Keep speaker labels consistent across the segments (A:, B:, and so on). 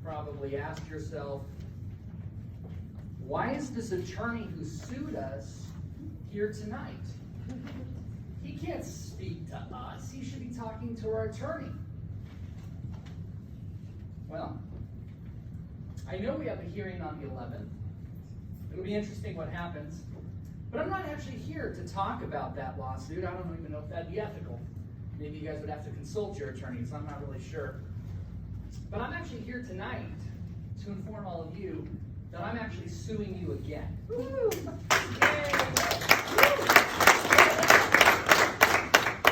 A: probably asked yourself, why is this attorney who sued us here tonight? He can't speak to us. He should be talking to our attorney. Well, I know we have a hearing on the 11th. It'll be interesting what happens. But I'm not actually here to talk about that lawsuit. I don't even know if that'd be ethical. Maybe you guys would have to consult your attorneys. I'm not really sure. But I'm actually here tonight to inform all of you that I'm actually suing you again. Woo!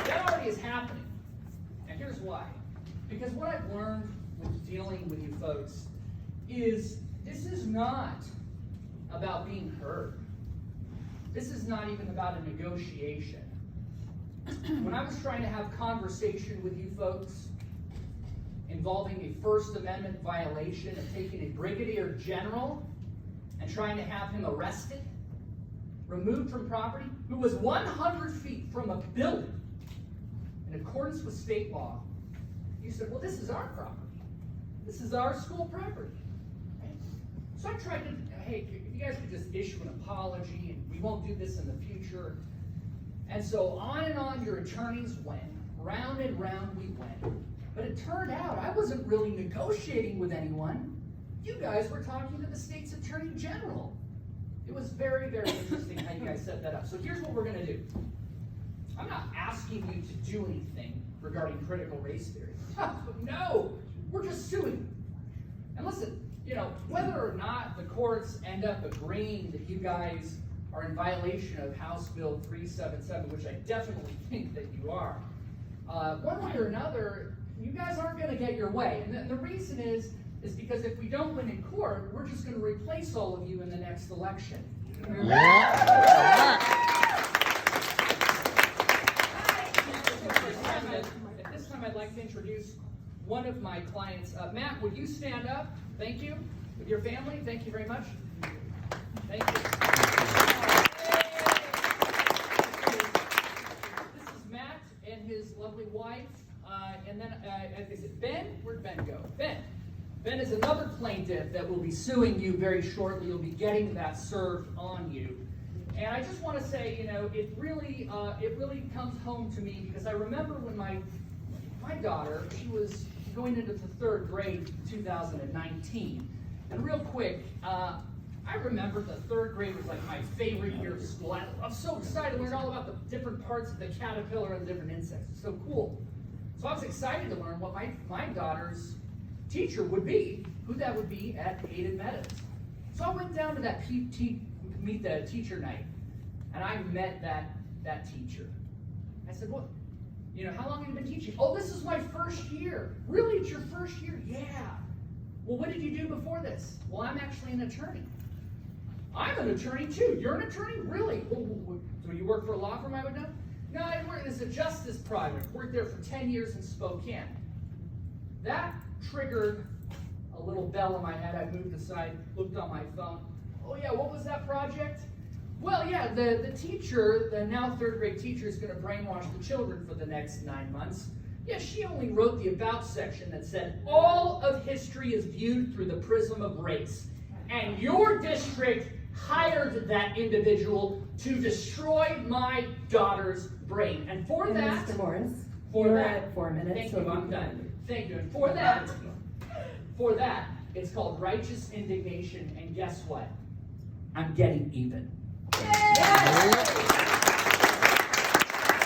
A: That already is happening. And here's why. Because what I've learned with dealing with you folks is this is not about being heard. This is not even about a negotiation. When I was trying to have conversation with you folks involving a First Amendment violation of taking a brigadier general and trying to have him arrested, removed from property, who was 100 feet from a building in accordance with state law, you said, well, this is our property. This is our school property. Right? So I tried to, hey, if you guys could just issue an apology and we won't do this in the future. And so on and on your attorneys went, round and round we went. But it turned out I wasn't really negotiating with anyone. You guys were talking to the state's attorney general. It was very, very interesting how you guys set that up. So here's what we're going to do. I'm not asking you to do anything regarding critical race theory. No, we're just suing. And listen, you know, whether or not the courts end up agreeing that you guys are in violation of House Bill 377, which I definitely think that you are, one way or another, you guys aren't going to get your way. And the reason is because if we don't win in court, we're just going to replace all of you in the next election. At this time, I'd like to introduce one of my clients. Matt, would you stand up? Thank you. With your family, thank you very much. Thank you. This is Matt and his lovely wife. And then, is it Ben? Where'd Ben go? Ben is another plaintiff that will be suing you very shortly. You'll be getting that served on you. And I just want to say, you know, it really comes home to me because I remember when my daughter, she was going into the 3rd grade in 2019. And real quick, I remember the 3rd grade was like my favorite year of school. I'm so excited to learn all about the different parts of the caterpillar and the different insects. It's so cool. So I was excited to learn what my daughter's teacher would be, who that would be at Hayden Meadows. So I went down to that meet the teacher night, and I met that teacher. I said, well, you know, how long have you been teaching? Oh, this is my 1st year. Really, it's your 1st year? Yeah. Well, what did you do before this? Well, I'm actually an attorney. I'm an attorney too. You're an attorney? Really? Well, do you work for a law firm I would know? No, I work as a justice project. Worked there for 10 years in Spokane. That triggered a little bell in my head. I moved aside, looked on my phone. Oh yeah, what was that project? Well, yeah, the teacher, the now 3rd grade teacher, is going to brainwash the children for the next 9 months. Yeah, she only wrote the about section that said, all of history is viewed through the prism of race. And your district hired that individual to destroy my daughter's brain. And for that...
B: Mr. Morris,
A: you're
B: at 4 minutes.
A: Thank you, I'm done. Thank you. And for that, it's called righteous indignation. And guess what? I'm getting even. Yay!